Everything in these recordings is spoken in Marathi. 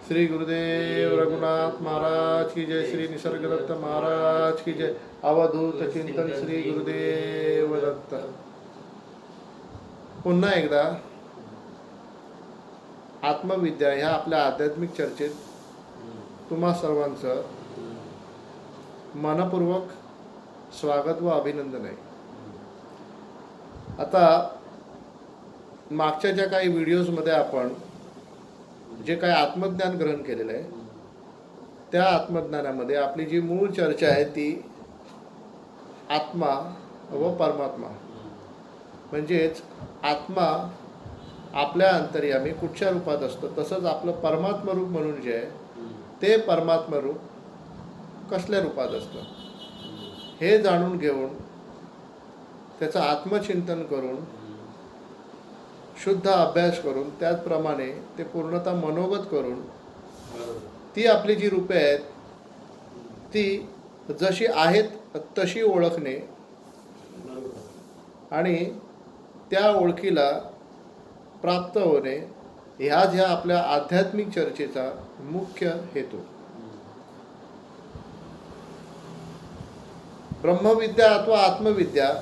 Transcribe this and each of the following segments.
श्री गुरुदेव रघुनाथ महाराज की जय। श्री निसर्गदत्त महाराज की जय। अवधूत चिंतन श्री गुरुदेव दत्त। पुन्हा एकदा आत्मविद्या ह्या आपल्या आध्यात्मिक चर्चेत तुम्हा सर्वांचं मनपूर्वक स्वागत व अभिनंदन आहे। आता मागच्या ज्या काही व्हिडिओजमध्ये आपण जे काही आत्मज्ञान ग्रहण केलेलं आहे त्या आत्मज्ञानामध्ये आपली जी मूळ चर्चा आहे ती आत्मा व परमात्मा, म्हणजेच आत्मा आपल्या अंतर्यामी कुठच्या रूपात असतो, तसंच आपलं परमात्मा रूप म्हणून जे आहे ते परमात्मा रूप कसल्या रूपात असतं हे जाणून घेऊन त्याचं आत्मचिंतन करून शुद्ध अभ्यास करून त्याचप्रमाणे ते पूर्णतः मनोगत करून ती आपली जी रूपे आहेत ती जशी आहेत तशी ओळखणे आणि त्या ओळखीला प्राप्त होणे ह्याच ह्या आपल्या आध्यात्मिक चर्चेचा मुख्य हेतू। ब्रह्मविद्या अथवा आत्मविद्या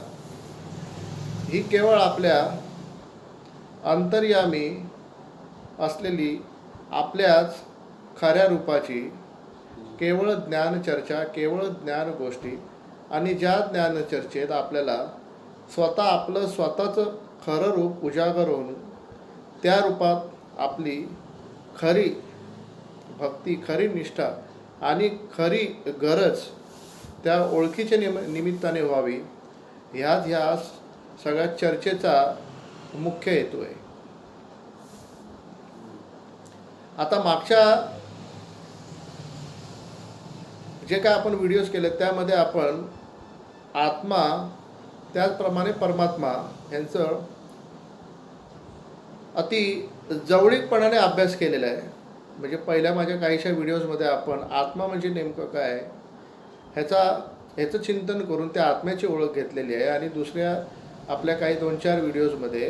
ही केवळ आपल्या अंतर्यामी असलेली आपल्याच खऱ्या रूपाची केवळ ज्ञानचर्चा, केवळ ज्ञान गोष्टी, आणि ज्या ज्ञानचर्चेत आपल्याला आपलं स्वतःचं खरं रूप उजागर होऊन त्या रूपात आपली खरी भक्ती, खरी निष्ठा आणि खरी गरज त्या ओळखीच्या निमित्ताने व्हावी ह्याच ह्या सगळ्या चर्चेचा मुख्य हेतू आहे। आता मागच्या जे काय आपण व्हिडिओज केले त्यामध्ये आपण आत्मा त्याचप्रमाणे परमात्मा यांचं अति जवळीकपणाने अभ्यास केलेला आहे। म्हणजे पहिल्या माझ्या काहीशा व्हिडिओजमध्ये आपण आत्मा म्हणजे नेमकं काय ह्याचं चिंतन करून त्या आत्म्याची ओळख घेतलेली आहे, आणि दुसऱ्या आपल्या काही 2-4 व्हिडिओजमध्ये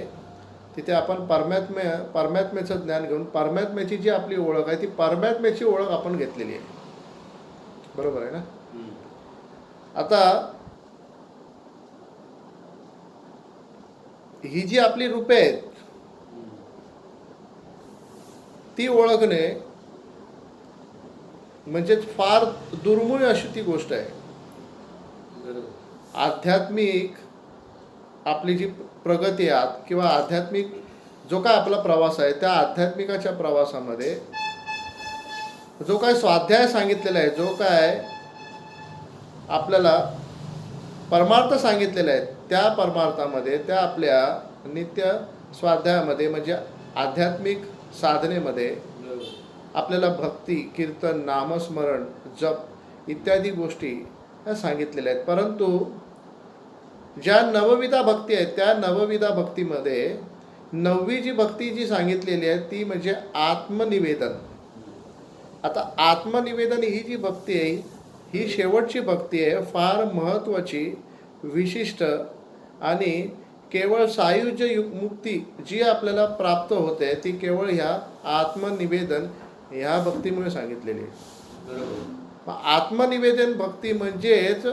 तिथे आपण परमात्म्याचं ज्ञान घेऊन परमात्म्याची जी आपली ओळख आहे ती परमात्म्याची ओळख आपण घेतलेली आहे। बरोबर आहे ना? आता ही जी आपली रूपे आहेत ती ओळखणे म्हणजे फार दुर्मिळ अशी ती गोष्ट आहे। आध्यात्मिक आपली जी प्रगती आहे किंवा आध्यात्मिक जो काय आपला प्रवास आहे त्या आध्यात्मिकाच्या प्रवासामध्ये जो काय स्वाध्याय सांगितलेला आहे, जो काय आपल्याला परमार्थ सांगितलेला आहे त्या परमार्थामध्ये, त्या आपल्या नित्य स्वाध्यायामध्ये म्हणजे आध्यात्मिक साधनेमध्ये आपल्याला भक्ती, कीर्तन, नामस्मरण, जप इत्यादी गोष्टी ह्या सांगितलेल्या आहेत। परंतु ज्या नवविधा भक्ती आहेत त्या नवविधा भक्तीमध्ये 9वी जी भक्ती जी सांगितलेली आहे ती म्हणजे आत्मनिवेदन। आता आत्मनिवेदन ही जी भक्ती आहे ही शेवटची भक्ती आहे, फार महत्त्वाची, विशिष्ट आणि केवळ सायुज्य मुक्ती जी आपल्याला प्राप्त होते ती केवळ ह्या आत्मनिवेदन ह्या भक्तीमुळे सांगितलेली आहे। आत्मनिवेदन भक्ती म्हणजेच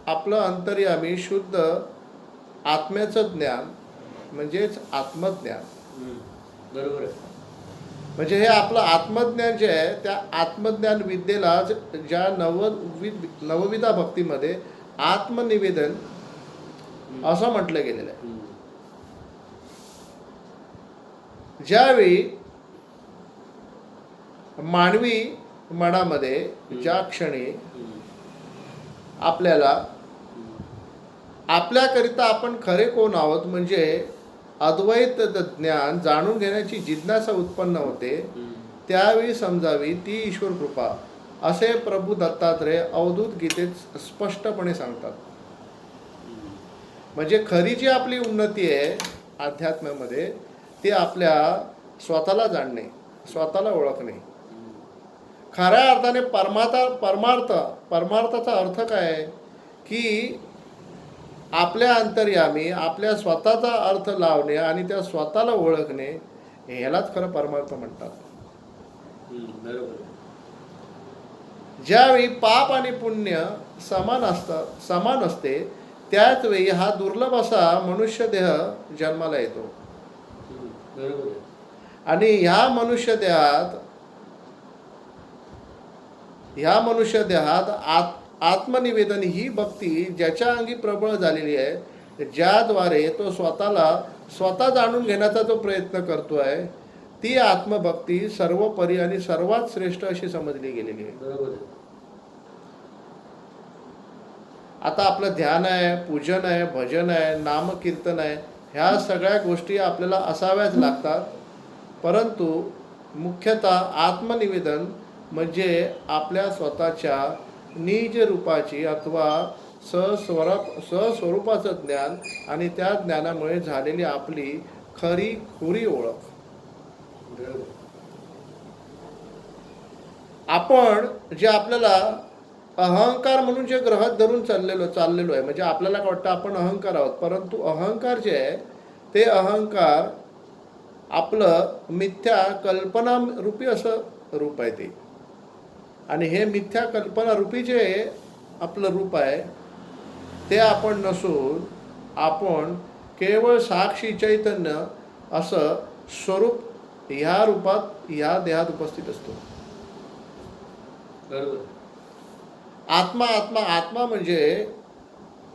आपलं अंतर्यामी शुद्ध आत्म्याचं ज्ञान म्हणजेच आत्मज्ञान। बरोबर आहे। म्हणजे हे आपलं आत्मज्ञान जे आहे त्या आत्मज्ञान विद्येला ज्या नवविधा भक्तीमध्ये आत्मनिवेदन असं म्हटलं गेलेलं आहे। ज्यावेळी मानवी मनामध्ये ज्या क्षणी आपल्याला आपल्याकरिता आपण खरे कोण आहोत म्हणजे अद्वैत ज्ञान जाणून घेण्याची जिज्ञासा उत्पन्न होते त्यावेळी समजावी ती ईश्वर कृपा, असे प्रभू दत्तात्रेय अवधूत गीतेत स्पष्टपणे सांगतात। म्हणजे खरी जी आपली उन्नती आहे अध्यात्मामध्ये ती आपल्या स्वतःला जाणणे, स्वतःला ओळखणे। खऱ्या अर्थाने परमार्थाचा अर्थ काय आहे की आपल्या अंतर्यामी आपल्या स्वतःचा अर्थ लावणे आणि त्या स्वतःला ओळखणे ह्यालाच खरं परमार्थ म्हणतात। बरोबर आहे. ज्यावेळी पाप आणि पुण्य समान असते त्याच वेळी हा दुर्लभ असा मनुष्य देह जन्माला येतो. बरोबर आहे. आणि ह्या मनुष्य देहात आत्मनिवेदन ही भक्ती ज्याच्या अंगी प्रबळ झालेली आहे, ज्याद्वारे तो स्वतः जाणून घेण्याचा जो प्रयत्न करतोय, ती आत्मभक्ती सर्वोपरी आणि सर्वात श्रेष्ठ अशी समजली गेलेली आहे. बरोबर आहे. आता आपलं ध्यान आहे, पूजन आहे, भजन आहे, नामकीर्तन आहे, ह्या सगळ्या गोष्टी आपल्याला असाव्याच लागतात. परंतु मुख्यतः आत्मनिवेदन म्हणजे आपल्या स्वतःच्या निज रूपाची अथवा स्वस्वरूपाचं ज्ञान आणि त्या ज्ञानामुळे झालेली आपली खरी ओळख. बरोबर. आपण जे आपल्याला अहंकार म्हणून जे ग्रहात धरून चाललेलो आहे, म्हणजे आपल्याला काय वाटतं आपण अहंकार आहोत, परंतु अहंकार जे आहे ते अहंकार आपलं मिथ्या कल्पना रूपी असं रूप आहे ते. आणि हे मिथ्या कल्पना रूपी जे आपलं रूप आहे ते आपण नसून आपण केवळ साक्षी चैतन्य असं स्वरूप ह्या रूपात ह्या देहात उपस्थित असतो. बरोबर. आत्मा म्हणजे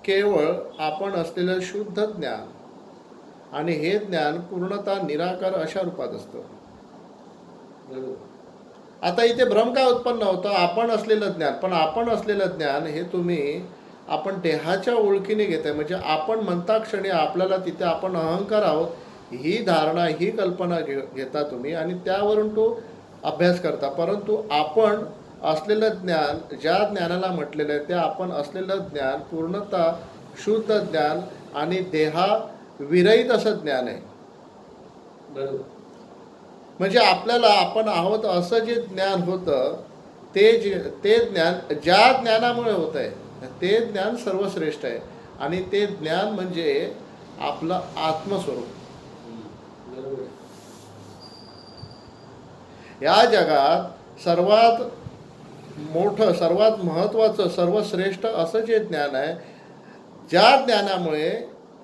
केवळ आपण असलेलं शुद्ध ज्ञान, आणि हे ज्ञान पूर्णतः निराकार अशा रूपात असतं. बरोबर. आता इथे भ्रम काय उत्पन्न होतं, आपण असलेलं ज्ञान. पण आपण असलेलं ज्ञान हे तुम्ही आपण देहाच्या ओळखीने घेताय, म्हणजे आपण म्हणता क्षणी आपल्याला तिथे आपण अहंकार आहोत ही धारणा ही कल्पना घेता तुम्ही आणि त्यावरून तो अभ्यास करता. परंतु आपण असलेलं ज्ञान, ज्या ज्ञानाला म्हटलेलं आहे ते आपण असलेलं ज्ञान पूर्णतः शुद्ध ज्ञान आणि देहाविरहित असं ज्ञान आहे. बरोबर. म्हणजे आपल्याला आपण आहोत असं जे ज्ञान होतं ते ज्ञान ज्या ज्ञानामुळे होत आहे ते ज्ञान सर्वश्रेष्ठ आहे. आणि ते ज्ञान म्हणजे आपलं आत्मस्वरूप. बरोबर आहे. या जगात सर्वात मोठं, सर्वात महत्त्वाचं, सर्वश्रेष्ठ असं जे ज्ञान आहे, ज्या ज्ञानामुळे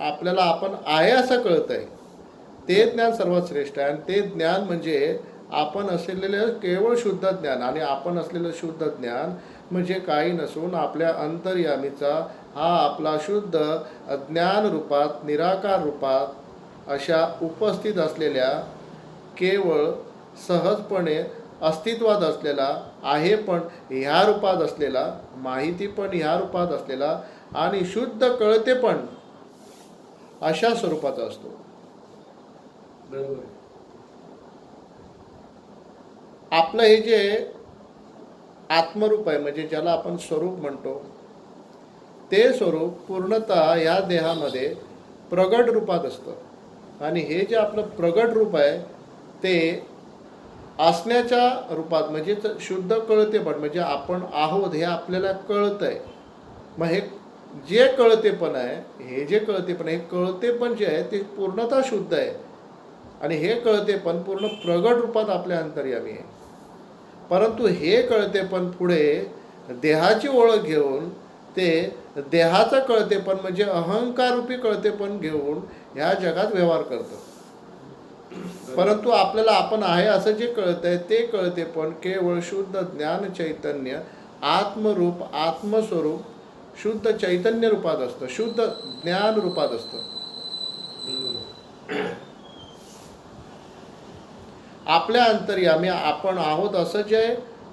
आपल्याला आपण आहे असं कळतं आहे, ते ज्ञान सर्वात श्रेष्ठ आहे. आणि ते ज्ञान म्हणजे आपण असलेलं केवळ शुद्ध ज्ञान. आणि आपण असलेलं शुद्ध ज्ञान म्हणजे काही नसून आपल्या अंतर्यामीचा हा आपला शुद्ध अज्ञान रूपात, निराकार रूपात अशा उपस्थित असलेल्या, केवळ सहजपणे अस्तित्वात असलेला, आहे पण ह्या रूपात असलेला, माहिती पण ह्या रूपात असलेला आणि शुद्ध कळते पण अशा स्वरूपाचा असतो. बरोबर आहे. आपलं हे जे आत्मरूप आहे, म्हणजे ज्याला आपण स्वरूप म्हणतो, ते स्वरूप पूर्णतः या देहामध्ये प्रगट रूपात असतं. आणि हे जे आपलं प्रगट रूप आहे ते असण्याच्या रूपात, म्हणजे शुद्ध कळते पण, म्हणजे आपण आहोत हे आपल्याला कळतं आहे. मग हे जे कळतेपण आहे, हे जे कळतेपण आहे, हे कळतेपण जे आहे ते पूर्णतः शुद्ध आहे. आणि हे कळतेपण पूर्ण प्रगट रूपात आपल्या अंतर्यामी आहे. परंतु हे कळतेपण पुढे देहाची ओळख घेऊन ते देहाचं कळतेपण म्हणजे अहंकाररूपी कळतेपण घेऊन ह्या जगात व्यवहार करतं. परंतु आपल्याला आपण आहे असं जे कळतं आहे ते कळतेपण केवळ शुद्ध ज्ञान चैतन्य आत्मरूप, आत्मस्वरूप शुद्ध चैतन्य रूपात असतं, शुद्ध ज्ञान रूपात असतं. आपल्या अंतर्यामी आपण आहोत असं जे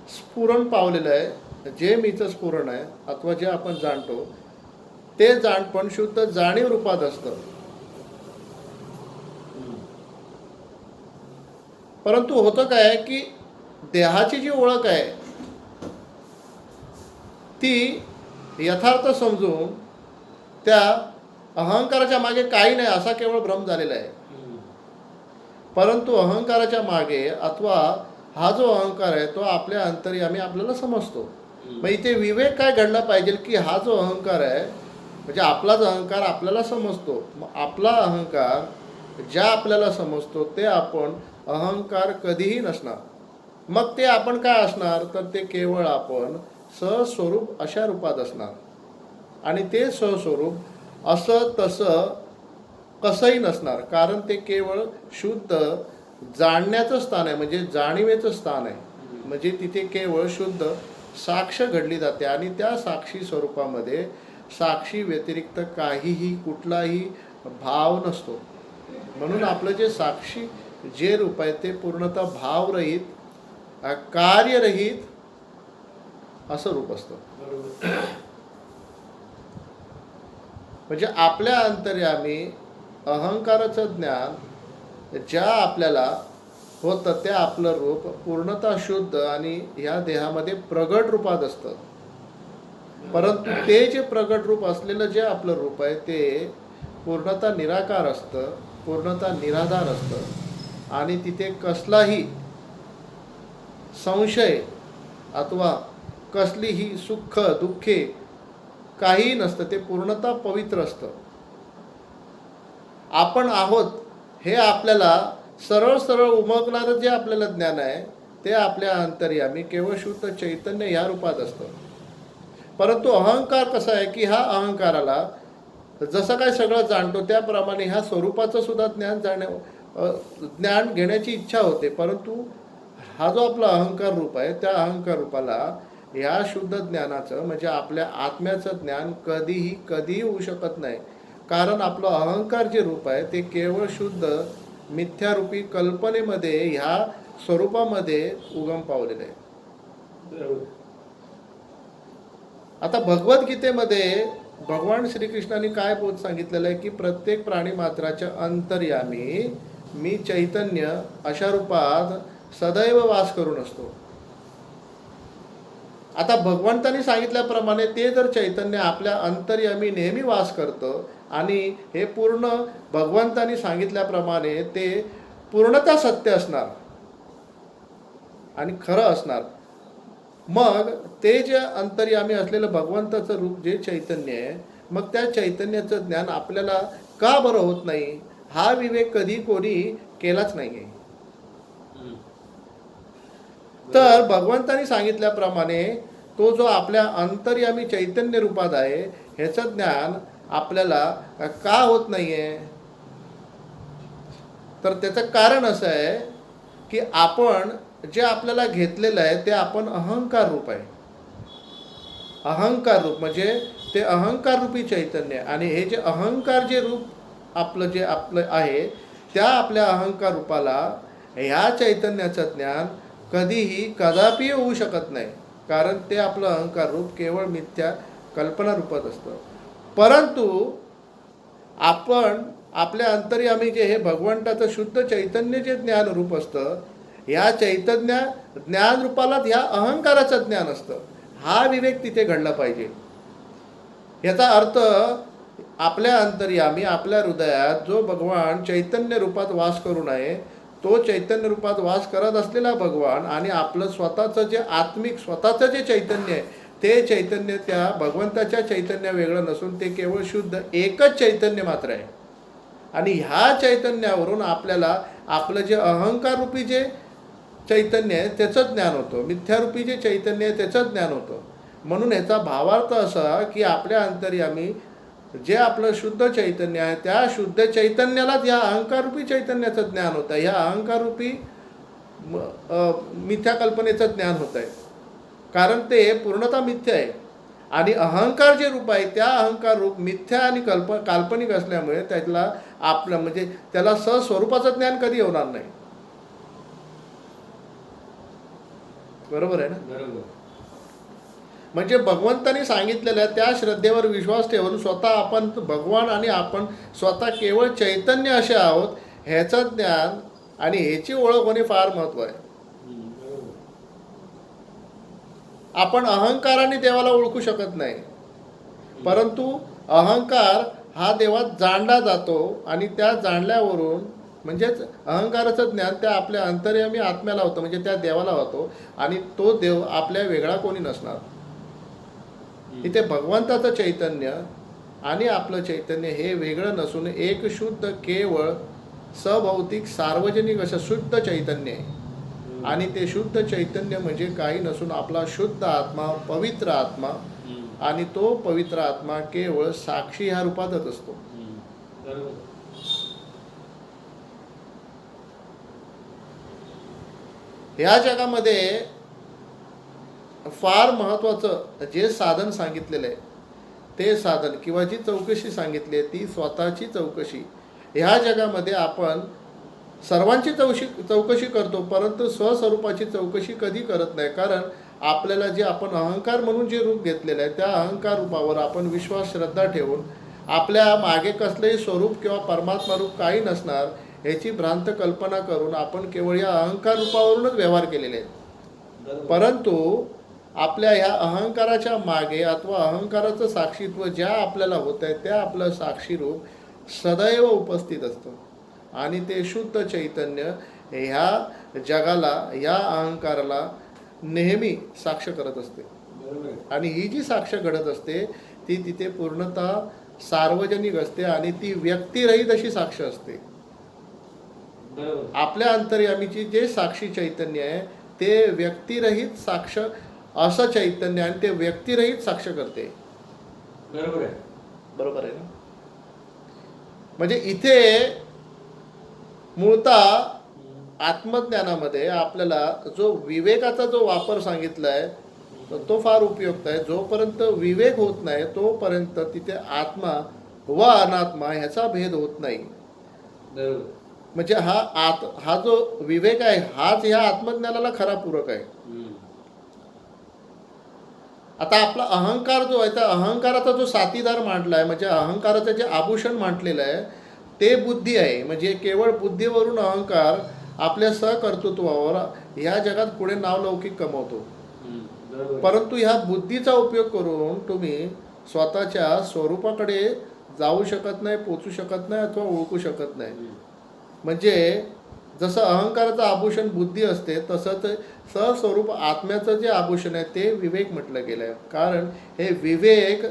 स्फुरण पावलेलं आहे, जे मीचं स्फुरण आहे अथवा जे आपण जाणतो ते जाणपण शुद्ध जाणीव रूपात असतं. परंतु होतं काय की देहाची जी ओळख आहे ती यथार्थ समजून त्या अहंकाराच्या मागे काही नाही असा केवळ भ्रम झालेला आहे. परंतु अहंकाराच्या मागे अथवा हा जो अहंकार आहे तो आपल्या अंतर्यामी आपल्याला समजतो. मग इथे विवेक काय घडला पाहिजे की हा जो अहंकार आहे म्हणजे आपलाच अहंकार आपल्याला समजतो. मग आपला अहंकार ज्या आपल्याला समजतो ते आपण अहंकार कधीही नसणार. मग ते आपण काय असणार, तर ते केवळ आपण सहस्वरूप अशा रूपात असणार. आणि ते सहस्वरूप असं तसं कसंही नसणार, कारण ते केवळ शुद्ध जाणण्याचं स्थान आहे, म्हणजे जाणीवेचं स्थान आहे. म्हणजे तिथे केवळ शुद्ध साक्ष घडली जाते आणि त्या साक्षी स्वरूपामध्ये साक्षी व्यतिरिक्त काहीही कुठलाही भाव नसतो. म्हणून आपलं जे साक्षी जे रूप आहे ते पूर्णतः भावरहित, कार्यरहित असं रूप असतं. बरोबर. म्हणजे आपल्या अंतर्यामी अहंकाराचं ज्ञान ज्या आपल्याला होतं ते आपलं रूप पूर्णतः शुद्ध आणि ह्या देहामध्ये प्रगट रूपात असतं. परंतु ते जे प्रगट रूप असलेलं जे आपलं रूप आहे ते पूर्णतः निराकार असतं, पूर्णतः निराधार असतं आणि तिथे कसलाही संशय अथवा कसलीही सुख दुःखे काहीही नसतं. ते पूर्णतः पवित्र असतं. आपण आहोत हे आपल्याला सरळ सरळ उमगणारं जे आपल्याला ज्ञान आहे ते आपल्या अंतर्यामी केवळ शुद्ध चैतन्य ह्या रूपात असतं. परंतु अहंकार कसा आहे की हा अहंकाराला जसं काय सगळं जाणतो त्याप्रमाणे ह्या स्वरूपाचं सुद्धा ज्ञान घेण्याची इच्छा होते. परंतु हा जो आपला अहंकार रूप आहे त्या अहंकार रूपाला ह्या शुद्ध ज्ञानाचं म्हणजे आपल्या आत्म्याचं ज्ञान कधीही होऊ शकत नाही. कारण आपलं अहंकार जे रूप आहे ते केवळ शुद्ध मिथ्यारूपी कल्पनेमध्ये ह्या स्वरूपामध्ये उगम पावलेलं आहे. बरोबर. आता भगवद्गीतेमध्ये भगवान श्रीकृष्णाने काय बोध सांगितलेलं आहे की प्रत्येक प्राणी मात्राच्या अंतर्यामी मी चैतन्य अशा रूपात सदैव वास करून असतो. आता भगवंतानी सांगितल्याप्रमाणे ते जर चैतन्य आपल्या अंतर्यामी नेहमी वास करतं आणि हे पूर्ण भगवंतानी सांगितल्याप्रमाणे ते पूर्णतः सत्य असणार आणि खरं असणार, मग ते जे अंतर्यामी असलेलं भगवंताचं रूप जे चैतन्य आहे मग त्या चैतन्याचं ज्ञान आपल्याला का बरं होत नाही, हा विवेक कधी कोणी केलाच नाही आहे. तर भगवंतानी सांगितल्याप्रमाणे तो जो आपल्या अंतर्यामी चैतन्य रूपात आहे ह्याचं ज्ञान आपल्याला का होत नाही आहे, तर त्याचं कारण असं आहे की आपण जे आपल्याला घेतलेलं आहे ते आपण अहंकार रूप आहे. अहंकार रूप म्हणजे ते अहंकार रूपी चैतन्य आणि हे जे अहंकार जे रूप आपलं जे आपलं आहे त्या आपल्या अहंकार रूपाला ह्या चैतन्याचं ज्ञान कदापि होऊ शकत नाही. कारण ते आपलं अहंकार रूप केवळ मिथ्या कल्पना रूपात असतं. परंतु आपण आपल्या अंतर्यामी जे हे भगवंताचं शुद्ध चैतन्य जे ज्ञान रूप असतं ह्या चैतन्य ज्ञान रूपालाच ह्या अहंकाराचं ज्ञान असतं. हा विवेक तिथे घडला पाहिजे. याचा अर्थ आपल्या अंतर्यामी आपल्या हृदयात जो भगवान चैतन्य रूपात वास करून आहे तो चैतन्य रूपात वास करत असलेला भगवान आणि आपलं स्वतःचं जे आत्मिक स्वतःचं जे चैतन्य आहे ते चैतन्य त्या भगवंताच्या चैतन्य वेगळं नसून ते केवळ शुद्ध एकच चैतन्य मात्र आहे. आणि ह्या चैतन्यावरून आपल्याला आपलं जे अहंकार रूपी जे चैतन्य आहे त्याचं ज्ञान होतं, मिथ्यारूपी जे चैतन्य आहे त्याचं ज्ञान होतं. म्हणून ह्याचा भावार्थ असा की आपल्या अंतर्यामी जे आपलं शुद्ध चैतन्य आहे त्या शुद्ध चैतन्यालाच या अहंकाररूपी चैतन्याचं ज्ञान होतं, ह्या अहंकाररूपी मिथ्या कल्पनेचं ज्ञान होतं आहे. कारण ते पूर्णतः मिथ्या आहे आणि अहंकार जे रूप आहे त्या अहंकार रूप मिथ्या आणि काल्पनिक असल्यामुळे त्याला आपलं म्हणजे त्याला स्वरूपाचं ज्ञान कधी होणार नाही. बरोबर आहे ना. बरोबर. म्हणजे भगवंतानी सांगितलेल्या त्या श्रद्धेवर विश्वास ठेवून स्वतः आपण भगवान आणि आपण स्वतः केवळ चैतन्य असे आहोत ह्याचं ज्ञान आणि ह्याची ओळख होणे फार महत्त्व आहे. बरोबर. आपण अहंकाराने देवाला ओळखू शकत नाही, परंतु अहंकार हा देवात जाणला जातो आणि त्या जाणल्यावरून म्हणजेच अहंकाराचं ज्ञान त्या आपल्या अंतर्यामी आत्म्याला होतं म्हणजे त्या देवाला होतो आणि तो देव आपल्या वेगळा कोणी नसणार. इथे भगवंताचं चैतन्य आणि आपलं चैतन्य हे वेगळं नसून एक शुद्ध केवळ सभौतिक सार्वजनिक असं शुद्ध चैतन्य आहे. आणि ते शुद्ध चैतन्य म्हणजे काही नसून आपला शुद्ध आत्मा, पवित्र आत्मा. आणि तो पवित्र आत्मा केवळ साक्षी ह्या रूपातच असतो. बरोबर. ह्या जगामध्ये फार महत्त्वाचं जे साधन सांगितलेलं आहे ते साधन किंवा जी चौकशी सांगितली आहे ती स्वतःची चौकशी. ह्या जगामध्ये आपण सर्वांची चौकशी करतो, परंतु स्वस्वरूपाची चौकशी कधी करत नाही. कारण आपल्याला जे आपण अहंकार म्हणून जे रूप घेतलेलं आहे त्या अहंकार रूपावर आपण विश्वास, श्रद्धा ठेवून आपल्या मागे कसलंही स्वरूप किंवा परमात्मा रूप काही नसणार याची भ्रांत कल्पना करून आपण केवळ या अहंकार रूपावरूनच व्यवहार केलेले आहेत. परंतु आपल्या ह्या अहंकाराच्या मागे अथवा अहंकाराचं साक्षीत्व ज्या आपल्याला होत आहे त्या आपलं साक्षी रूप सदैव उपस्थित असतं. आणि ते शुद्ध चैतन्य ह्या जगाला, या अहंकाराला नेहमी साक्ष करत असते. आणि ही जी साक्ष घडत असते ती तिथे पूर्णतः सार्वजनिक असते आणि ती व्यक्तिरहित अशी साक्ष असते. आपल्या अंतर्यामीची जे साक्षी चैतन्य आहे ते व्यक्तिरहित साक्ष असं चैतन्य आणि ते व्यक्तिरहित साक्ष करते. बरोबर आहे ना. म्हणजे इथे मूळतः आत्मज्ञानामध्ये आपल्याला जो विवेकाचा जो वापर सांगितला आहे तो फार उपयुक्त आहे. जोपर्यंत विवेक होत नाही तोपर्यंत तिथे आत्मा व अनात्मा ह्याचा भेद होत नाही. म्हणजे हा जो विवेक आहे हाच ह्या आत्मज्ञानाला खरा पूरक आहे. आता आपला अहंकार जो आहे त्या अहंकाराचा जो साथीदार मांडला आहे, म्हणजे अहंकाराचं जे आभूषण मांडलेलं आहे ते बुद्धी आहे. म्हणजे केवळ बुद्धीवरून अहंकार आपल्या सहकर्तृत्वावर ह्या जगात पुढे नावलौकिक कमवतो. परंतु ह्या बुद्धीचा उपयोग करून तुम्ही स्वतःच्या स्वरूपाकडे जाऊ शकत नाही, पोचू शकत नाही अथवा ओळखू शकत नाही. म्हणजे जसं अहंकाराचं आभूषण बुद्धी असते तसंच सहस्वरूप आत्म्याचं जे आभूषण आहे ते विवेक म्हटलं गेलं आहे. कारण हे विवेक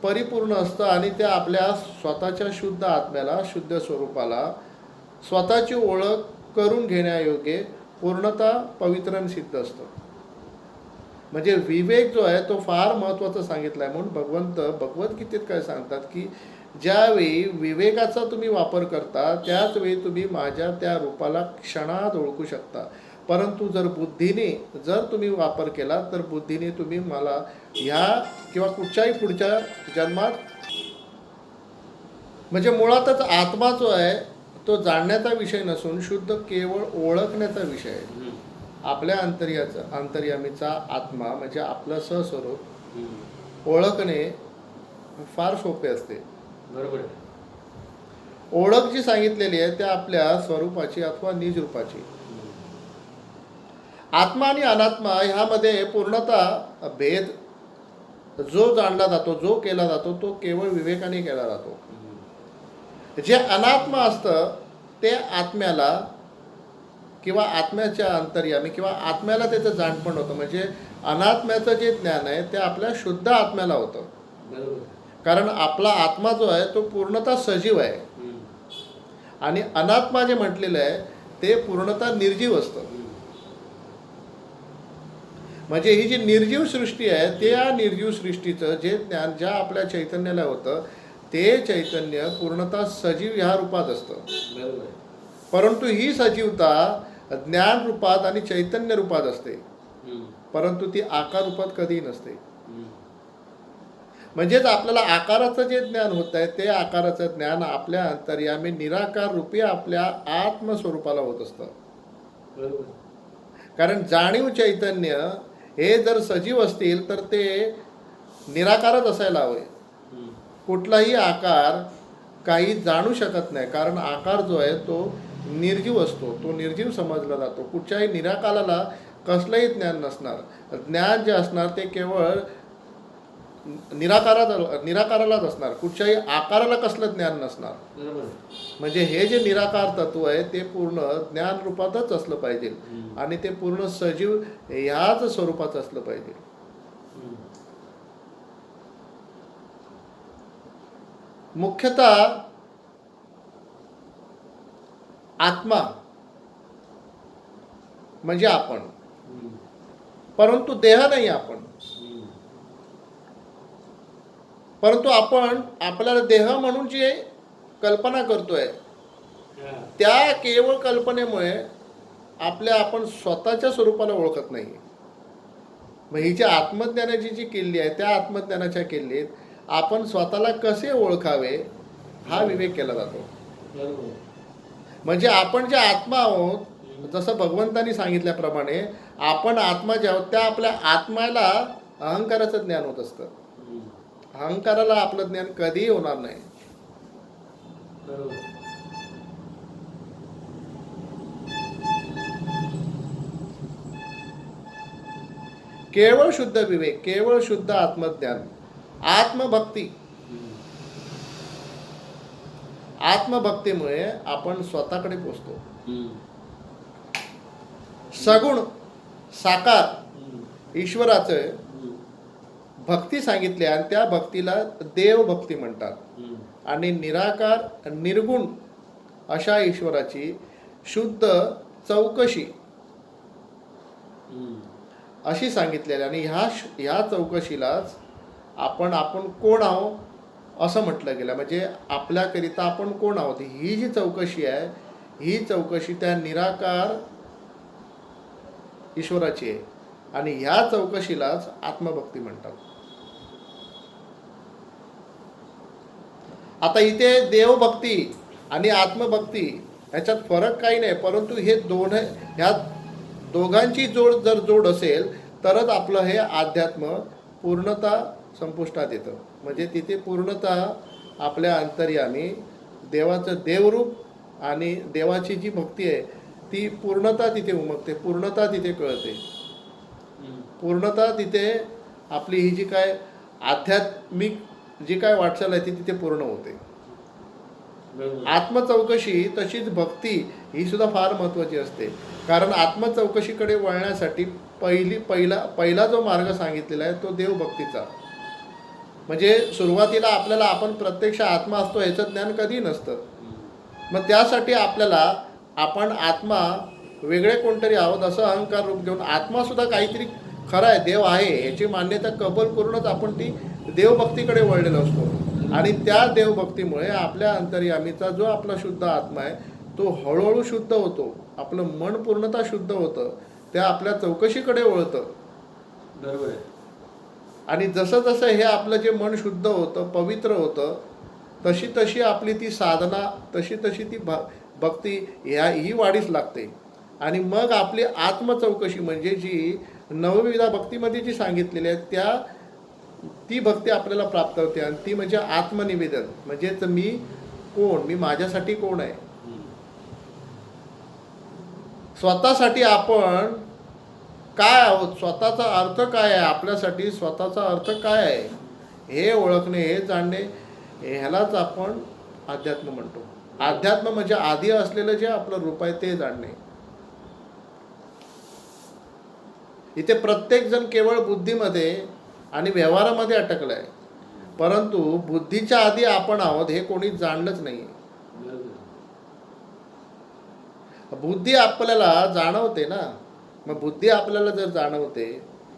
परिपूर्ण असतं आणि ते आपल्या स्वतःच्या शुद्ध आत्म्याला, शुद्ध स्वरूपाला स्वतःची ओळख करून घेण्यायोग्य पूर्णतः पवित्र आणि सिद्ध असतं. म्हणजे विवेक जो आहे तो फार महत्त्वाचा सांगितला आहे. म्हणून भगवद्गीतेत काय सांगतात की ज्यावेळी विवेकाचा तुम्ही वापर करता त्याच वेळी तुम्ही माझ्या त्या रूपाला क्षणात ओळखू शकता. परंतु जर तुम्ही वापर केला तर बुद्धीने तुम्ही मला ह्या किंवा कुठच्याही पुढच्या जन्मात, म्हणजे मुळातच आत्मा जो आहे तो जाणण्याचा विषय नसून शुद्ध केवळ ओळखण्याचा विषय आहे. आपल्या अंतर्यामीचा आत्मा म्हणजे आपलं सहस्वरूप ओळखणे फार सोपे असते. बरोबर. ओळख जी सांगितलेली आहे त्या आपल्या स्वरूपाची अथवा निज रूपाची. आत्मा आणि अनात्मा ह्यामध्ये पूर्णतः भेद जो जाणला जातो, जो केला जातो तो केवळ विवेकाने केला जातो. जे अनात्मा असतं ते आत्म्याला किंवा आत्म्याच्या अंतर्यामी किंवा आत्म्याला त्याचं जाणपण होतं. म्हणजे अनात्म्याचं जे ज्ञान आहे ते आपल्या शुद्ध आत्म्याला होतं. कारण आपला आत्मा जो आहे तो पूर्णतः सजीव आहे आणि अनात्मा जे म्हटलेलं आहे ते पूर्णतः निर्जीव असतं. म्हणजे ही जी निर्जीव सृष्टी आहे त्या निर्जीव सृष्टीचं जे ज्ञान ज्या आपल्या चैतन्याला होतं ते चैतन्य पूर्णतः सजीव ह्या रूपात असतं. परंतु ही सजीवता ज्ञान रूपात आणि चैतन्य रूपात असते, परंतु ती आकार रूपात कधीही नसते. म्हणजेच आपल्याला आकाराचं जे ज्ञान होत आहे ते आकाराचं ज्ञान आपल्या अंतर्यामी निराकार रूपी आपल्या आत्मस्वरूपाला होत असतं. कारण जाणीव चैतन्य हे जर सजीव असतील तर ते निराकारच असायला हवे. कुठलाही आकार काही जाणू शकत नाही, कारण आकार जो आहे तो निर्जीव असतो, तो निर्जीव समजला जातो. कुठच्याही निराकाराला कसलंही ज्ञान नसणार. ज्ञान जे असणार ते केवळ निराकारालाच असणार, कुठच्याही आकाराला कसलं ज्ञान नसणार. म्हणजे हे जे निराकार तत्व आहे ते पूर्ण ज्ञान रूपातच असलं पाहिजे आणि ते पूर्ण सजीव ह्याच स्वरूपात असलं पाहिजे. मुख्यतः आत्मा म्हणजे आपण, हम्म. परंतु देह नाही आपण. हम्म. परंतु आपण आपल्याला देह म्हणून जी कल्पना करतोय हा. त्या केवळ कल्पनेमुळे आपण स्वतःच्या स्वरूपाला ओळखत नाही. मग ही जी आत्मज्ञानाची जी किल्ली आहे त्या आत्मज्ञानाच्या किल्लीत आपण स्वतःला कसे ओळखावे हा विवेक केला जातो. बरोबर. म्हणजे आपण जे आत्मा आहोत, जसं भगवंतांनी सांगितल्याप्रमाणे आपण आत्मा जे आहोत त्या आपल्या आत्म्याला अहंकाराचं ज्ञान होत असतं. हम्म. अहंकाराला आपलं ज्ञान कधीही होणार नाही. बरोबर. केवळ शुद्ध विवेक, केवळ शुद्ध आत्मज्ञान, आत्मभक्ती. हम्म. आत्मभक्तीमुळे आपण स्वतःकडे पोचतो. हम्म. सगुण साकार हम्म. ईश्वराचं हम्म. भक्ती सांगितली आणि त्या भक्तीला देवभक्ती म्हणतात. हम्म. आणि निराकार निर्गुण अशा ईश्वराची शुद्ध चौकशी हम्म. अशी सांगितलेली. आणि ह्या चौकशीलाच आपण कोण आहोत असं म्हटलं गेलं. म्हणजे आपल्याकरिता आपण कोण आहोत ही जी चौकशी आहे, ही चौकशी त्या निराकार ईश्वराची आहे. आणि ह्या चौकशीलाच आत्मभक्ती म्हणतात. आता इथे देवभक्ती आणि आत्मभक्ती ह्याच्यात फरक काही नाही, परंतु ह्या दोघांची जोड असेल तरच आपलं हे अध्यात्म पूर्णता संपुष्टात येतं. म्हणजे तिथे पूर्णतः आपल्या अंतर्यामी देवाचं देवरूप आणि देवाची जी भक्ती आहे ती पूर्णता तिथे उमगते, पूर्णता तिथे कळते, हम्म. पूर्णता तिथे आपली ही जी काय आध्यात्मिक जी काय वाटचाल आहे ती तिथे पूर्ण होते. बरोबर. आत्मचौकशी तशीच भक्ती ही सुद्धा फार महत्त्वाची असते. कारण आत्मचौकशीकडे वळण्यासाठी पहिला जो मार्ग सांगितलेला आहे तो देवभक्तीचा. म्हणजे सुरुवातीला आपल्याला आपण प्रत्यक्ष आत्मा असतो ह्याचं ज्ञान कधी नसतं. हम्म. मग त्यासाठी आपल्याला आपण आत्मा वेगळे कोणतरी आहोत असं अहंकार रूप घेऊन आत्मासुद्धा काहीतरी खरं आहे, देव आहे याची मान्यता कबूल करूनच आपण ती देवभक्तीकडे वळलेलो असतो. आणि त्या देवभक्तीमुळे आपल्या अंतर्यामीचा जो आपला शुद्ध आत्मा आहे तो हळूहळू शुद्ध होतो. आपलं मन पूर्णतः शुद्ध होतं, त्या आपल्या चौकशीकडे वळतं. बरोबर आहे. आणि जसं जसं हे आपलं जे मन शुद्ध होतं, पवित्र होतं, तशी तशी आपली ती साधना, तशी तशी ती भक्ती ही वाढीस लागते. आणि मग आपली आत्मचौकशी म्हणजे जी नवविधा भक्तीमध्ये जी सांगितलेली आहे ती भक्ती आपल्याला प्राप्त होते. आणि ती म्हणजे आत्मनिवेदन. म्हणजेच मी कोण, मी माझ्यासाठी कोण आहे, हम्म. स्वतःसाठी आपण काय आहोत, स्वतःचा अर्थ काय आहे, आपल्यासाठी स्वतःचा अर्थ काय आहे हे ओळखणे, हे जाणणे, ह्यालाच आपण अध्यात्म म्हणतो. अध्यात्म म्हणजे आधी असलेलं जे आपलं रूप आहे ते जाणणे. इथे प्रत्येक जण केवळ बुद्धीमध्ये आणि व्यवहारामध्ये अटकलं आहे, परंतु बुद्धीच्या आधी आपण आहोत हे कोणी जाणलंच नाही. बरोबर. बुद्धी आपल्याला जाणवते ना. मग बुद्धी आपल्याला जर जाणवते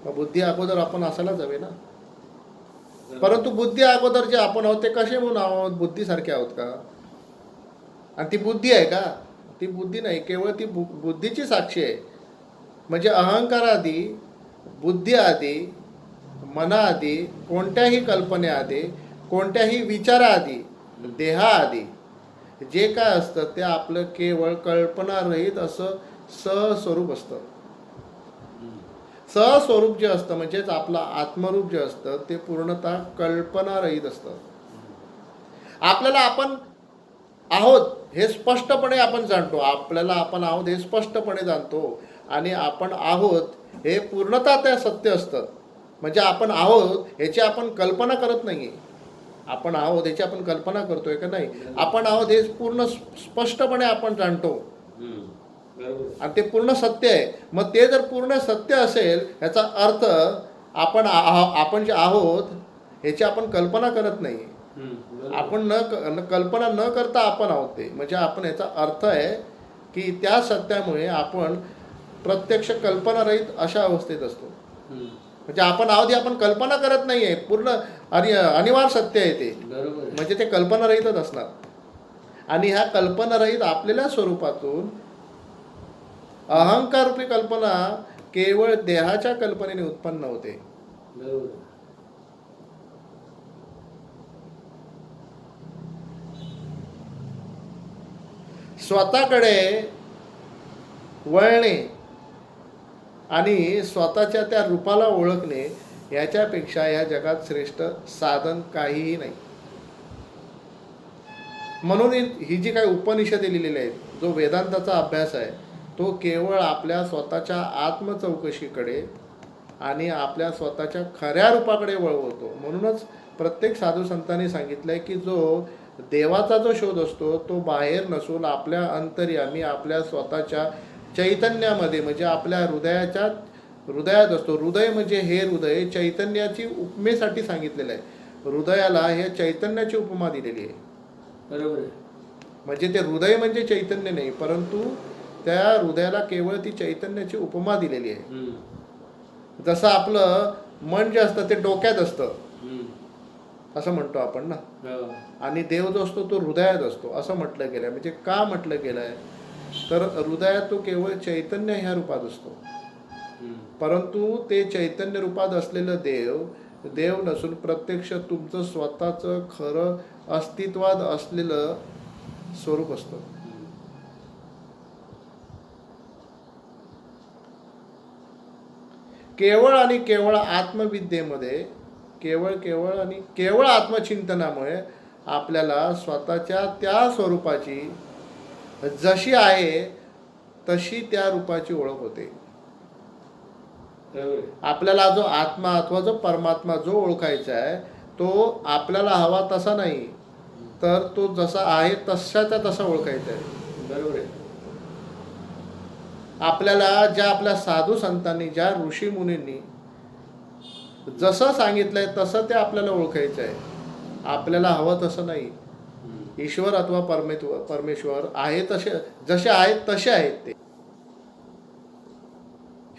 मग बुद्धी अगोदर आपण असायलाच हवे ना. परंतु बुद्धी अगोदर जे आपण आहोत ते कसे म्हणून आहोत, बुद्धीसारखे आहोत का? आणि ती बुद्धी आहे का? ती बुद्धी नाही, केवळ ती बुद्धीची साक्षी आहे. म्हणजे अहंकाराआधी, बुद्धीआधी, मनाआधी, कोणत्याही कल्पनेआधी, कोणत्याही विचाराआधी, देहाआधी जे काय असतं ते आपलं केवळ कल्पनारहित असं सहस्वरूप असतं. हम्म. सहस्वरूप जे असतं म्हणजेच आपलं आत्मरूप जे असतं ते पूर्णतः कल्पनारहित असतं. आपल्याला आपण आहोत हे स्पष्टपणे आपण जाणतो, आपल्याला आपण आहोत हे स्पष्टपणे जाणतो. आणि आपण आहोत हे पूर्णतः त्या सत्य असतं. म्हणजे आपण आहोत याची आपण कल्पना करत नाही. आपण आहोत याची आपण कल्पना करतोय का नाही, आपण आहोत हे पूर्ण स्पष्टपणे आपण जाणतो. हम्म. बरोबर. आणि ते पूर्ण सत्य आहे. मग ते जर पूर्ण सत्य असेल याचा अर्थ आपण जे आहोत याची आपण कल्पना करत नाही. हम्म. बरोबर. आपण कल्पना न करता आपण आहोत ते. म्हणजे आपण याचा अर्थ आहे की त्या सत्यामुळे आपण प्रत्यक्ष कल्पनारहित अशा अवस्थेत असतो. हम्म. म्हणजे आपण आहोत हे आपण कल्पना करत नाही आहे, पूर्ण अनिवार्य सत्य आहे ते. बरोबर आहे. म्हणजे ते कल्पनारहितच असणार. आणि ह्या कल्पनारहित आपलेल्या स्वरूपातून अहंकार रूपी कल्पना केवळ देहाच्या कल्पनेने उत्पन्न होते. बरोबर आहे. स्वतःकडे वळणे आणि स्वतःच्या त्या रूपाला ओळखणे याच्यापेक्षा या जगात श्रेष्ठ साधन काहीही नाही. म्हणून ही जी काही उपनिषदे लिहिलेली आहेत, जो वेदांताचा अभ्यास आहे, तो केवळ आपल्या स्वतःच्या आत्मचौकशीकडे आणि आपल्या स्वतःच्या खऱ्या रूपाकडे वळवतो. म्हणूनच प्रत्येक साधू संतांनी सांगितलंय की जो देवाचा जो शोध असतो तो बाहेर नसून आपल्या अंतर्यामी आपल्या स्वतःच्या चैतन्यामध्ये, म्हणजे आपल्या हृदयात असतो. हृदय म्हणजे हे हृदय चैतन्याची उपमेसाठी सांगितलेलं आहे. हृदयाला हे चैतन्याची उपमा दिलेली आहे. बरोबर आहे. म्हणजे ते हृदय म्हणजे चैतन्य नाही, परंतु त्या हृदयाला केवळ ती चैतन्याची उपमा दिलेली आहे. हम्म. जसं आपलं मन जे असतं ते डोक्यात असतं हम्म. असं म्हणतो आपण ना, हो. आणि देव जो असतो तो हृदयात असतो असं म्हटलं गेलं आहे. म्हणजे का म्हटलं गेलं आहे, तर हृदयात तो केवळ चैतन्य ह्या रूपात असतो. हम्म. परंतु ते चैतन्य रूपात असलेलं देव नसून प्रत्यक्ष तुमचं स्वतःचं खरं अस्तित्वात असलेलं स्वरूप असतं. हम्म. केवळ आणि केवळ आत्मविद्येमध्ये, केवळ आत्मचिंतनामुळे आपल्याला स्वतःच्या त्या स्वरूपाची जशी आहे तशी त्या रूपाची ओळख होते. बरोबर आहे. आपल्याला जो आत्मा अथवा जो परमात्मा जो ओळखायचा आहे तो आपल्याला हवा तसा नाही, तर तो जसा आहे तशाच्या तसा ओळखायचा आहे. बरोबर आहे. आपल्याला आपल्या साधू संतांनी, ज्या ऋषी मुनींनी जसं सांगितलंय तसं ते आपल्याला ओळखायचं आहे. आपल्याला हवं तसं नाही. हम्म. ईश्वर अथवा परमेश्वर आहे तसे, जसे आहेत तसे आहेत ते.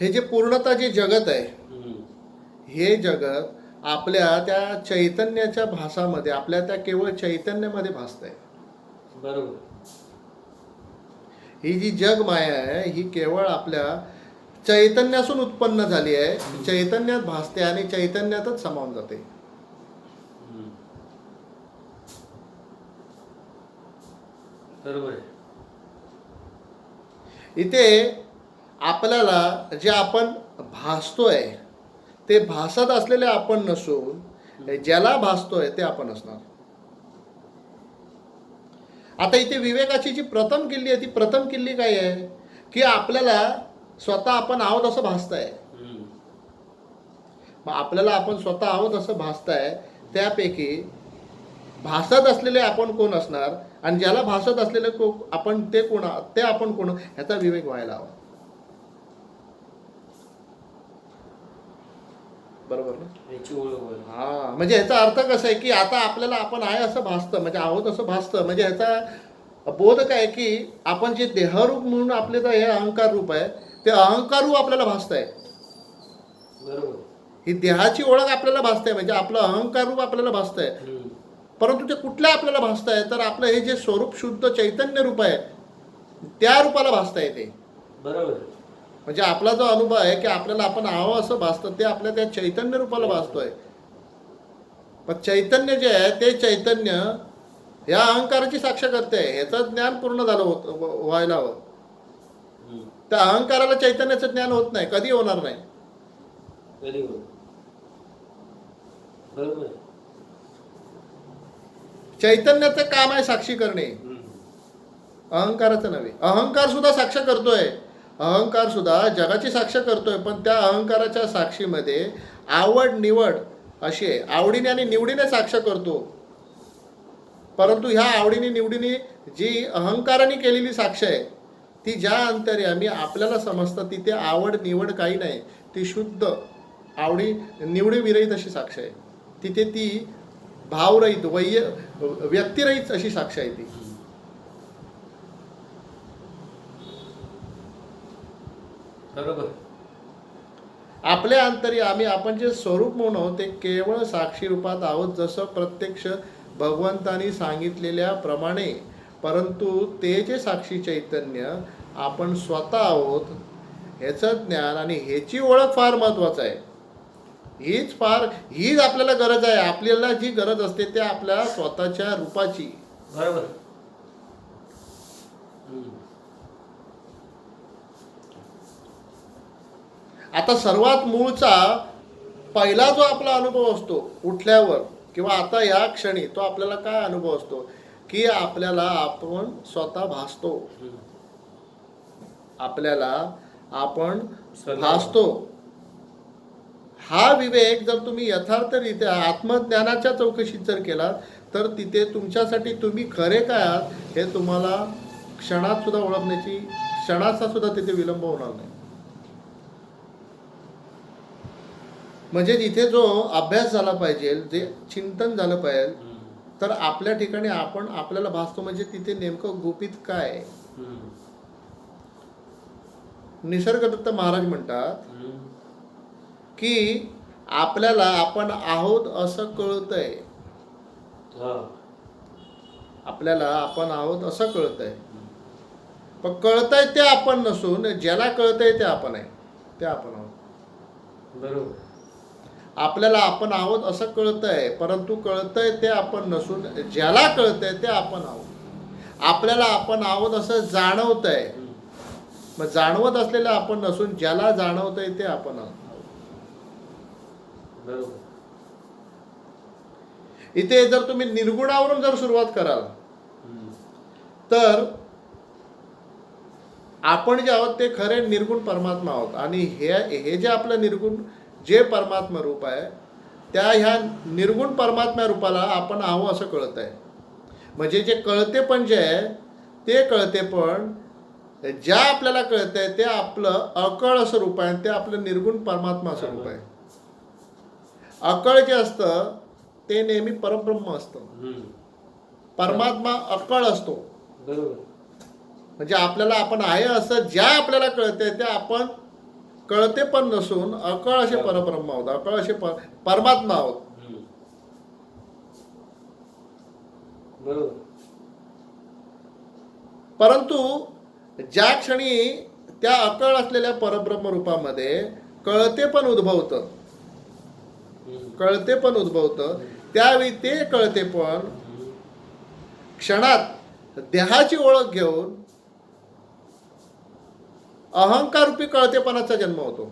हे जे पूर्णता जे जगत आहे, हम्म. हे जगत आपल्या त्या चैतन्याच्या भासामध्ये, आपल्या त्या केवळ चैतन्यामध्ये भासत आहे. बरोबर. ही जी जग माया आहे ही केवळ आपल्या चैतन्यातून उत्पन्न झाली आहे. चैतन्यात भासते आणि चैतन्यातच सामावून जाते. हम्म. बरोबर आहे. इथे आपल्याला जे आपण भासतोय ते भासत असलेले आपण नसून ज्याला भासतोय ते आपण असणार. आता इथे विवेकाची जी प्रथम किल्ली आहे, ती प्रथम किल्ली काय आहे की आपल्याला स्वतः आपण आहोत असं भासतंय. हम्म. मग आपल्याला आपण स्वतः आहोत असं भासतंय, त्यापैकी भासत असलेले आपण कोण असणार आणि ज्याला भासत असलेले आपण ते आपण कोण, ह्याचा विवेक व्हायला हवा. बरोबर ना? याची ओळख होईल. हा, म्हणजे ह्याचा अर्थ कसा आहे की आता आपल्याला आपण आहे असं भासतं, म्हणजे आहोत असं भासतं. म्हणजे ह्याचा बोध काय की आपण जे देहरूप म्हणून आपले तर हे अहंकार रूप आहे, ते अहंकार रूप आपल्याला भासत आहे. बरोबर. ही देहाची ओळख आपल्याला भासते, म्हणजे आपलं अहंकार रूप आपल्याला भासत आहे. हम्म. परंतु ते कुठल्या आपल्याला भासत आहे, तर आपलं हे जे स्वरूप शुद्ध चैतन्य रूप आहे त्या रूपाला भासता येते. बरोबर. म्हणजे आपला जो अनुभव आहे की आपल्याला आपण आहो असं भासतं, ते आपल्या त्या चैतन्य रूपाला भासतोय. पण चैतन्य जे आहे ते चैतन्य या अहंकाराची साक्ष करते. ह्याचं ज्ञान पूर्ण झालं व्हायला हवं. हम्म. त्या अहंकाराला चैतन्याचं ज्ञान होत नाही, कधी होणार नाही. Very good. बरोबर आहे. चैतन्याचं काम आहे साक्षी करणे, हम्म. अहंकाराचं नव्हे. अहंकार सुद्धा साक्ष करतोय, अहंकार सुद्धा जगाची साक्ष करतोय, पण त्या अहंकाराच्या साक्षीमध्ये आवड निवड अशी आहे. आवडीने आणि निवडीने साक्ष करतो. परंतु ह्या आवडीने निवडीने जी अहंकाराने केलेली साक्ष आहे ती ज्या अंतर्यामी आपल्याला समजतं, तिथे आवड निवड काही नाही. ती शुद्ध आवडी निवडी विरहित अशी साक्ष आहे. तिथे ती भावरहित व्यक्तिरहित अशी साक्ष आहे ती. बरोबर. आपल्या अंतरी आपण जे स्वरूप म्हणून आहोत ते केवळ साक्षी रूपात आहोत, जसं प्रत्यक्ष भगवंतानी सांगितलेल्या प्रमाणे. परंतु ते जे साक्षी चैतन्य आपण स्वतः आहोत ह्याचं ज्ञान आणि ह्याची ओळख फार महत्वाचं आहे. हीच आपल्याला गरज आहे. आपल्याला जी गरज असते ते आपल्या स्वतःच्या रूपाची. बरोबर. हम्म. आता सर्वात मूळचा पहिला जो आपला अनुभव असतो उठल्यावर किंवा आता या क्षणी, तो आपल्याला काय अनुभव असतो की आपल्याला आपण स्वतः भासतो. हम्म. आपल्याला आपण स्वतः. भासतो. हा विवेक जर तुम्ही यथार्थरित्या आत्मज्ञानाच्या चौकशीत जर केला तर तिथे तुमच्यासाठी तुम्ही खरे काय आहात हे तुम्हाला क्षणात सुद्धा ओळखण्याची, क्षणाचा सुद्धा तिथे विलंब होणार नाही. म्हणजे जिथे जो अभ्यास झाला पाहिजे, जे चिंतन झालं पाहिजे, हम्म. तर आपल्या ठिकाणी आपण आपल्याला भासतो. म्हणजे तिथे नेमकं गुपित काय आहे. हम्म. निसर्गदत्त महाराज म्हणतात हम्म. की आपल्याला आपण आहोत असं कळतंय. हा. आपल्याला आपण आहोत असं कळतंय, पण कळतंय ते आपण नसून ज्याला कळतंय ते आपण आहे, ते आपण आहोत. बरोबर. आपल्याला आपण आहोत असं कळतंय, परंतु कळतंय ते आपण नसून ज्याला कळतंय ते आपण आहोत. आपल्याला आपण आहोत असं जाणवतंय, हम्म. मग जाणवत असलेलं आपण नसून ज्याला जाणवतंय ते आपण आहोत. बरोबर. इथे जर तुम्ही निर्गुणावरून जर सुरुवात कराल हम्म. तर आपण जे आहोत ते खरे निर्गुण परमात्मा आहोत. आणि हे जे आपलं निर्गुण जे परमात्मा रूप आहे त्या ह्या निर्गुण परमात्मा रूपाला आपण आहो असं कळत आहे. म्हणजे जे कळते पण जे आहे ते कळते पण ज्या आपल्याला कळतंय ते आपलं अकळ असं रूप आहे, ते आपलं निर्गुण परमात्मा असं रूप आहे. अकळ जे असतं ते नेहमी परब्रह्म असतं. हम्म. परमात्मा अकळ असतो. बरोबर. म्हणजे आपल्याला आपण आहे असं ज्या आपल्याला कळतंय ते आपण कळते पण नसून अकळ असे परब्रह्म आहोत, अकळ असे परमात्मा आहोत. हम्म. बरोबर. परंतु ज्या क्षणी त्या अकळ असलेल्या परब्रह्म रूपामध्ये कळते पण उद्भवतं, हम्म. कळते पण उद्भवतं, त्यावेळी ते कळते पण हम्म. क्षणात देहाची ओळख घेऊन अहंकार रूपी कळतेपणाचा जन्म होतो.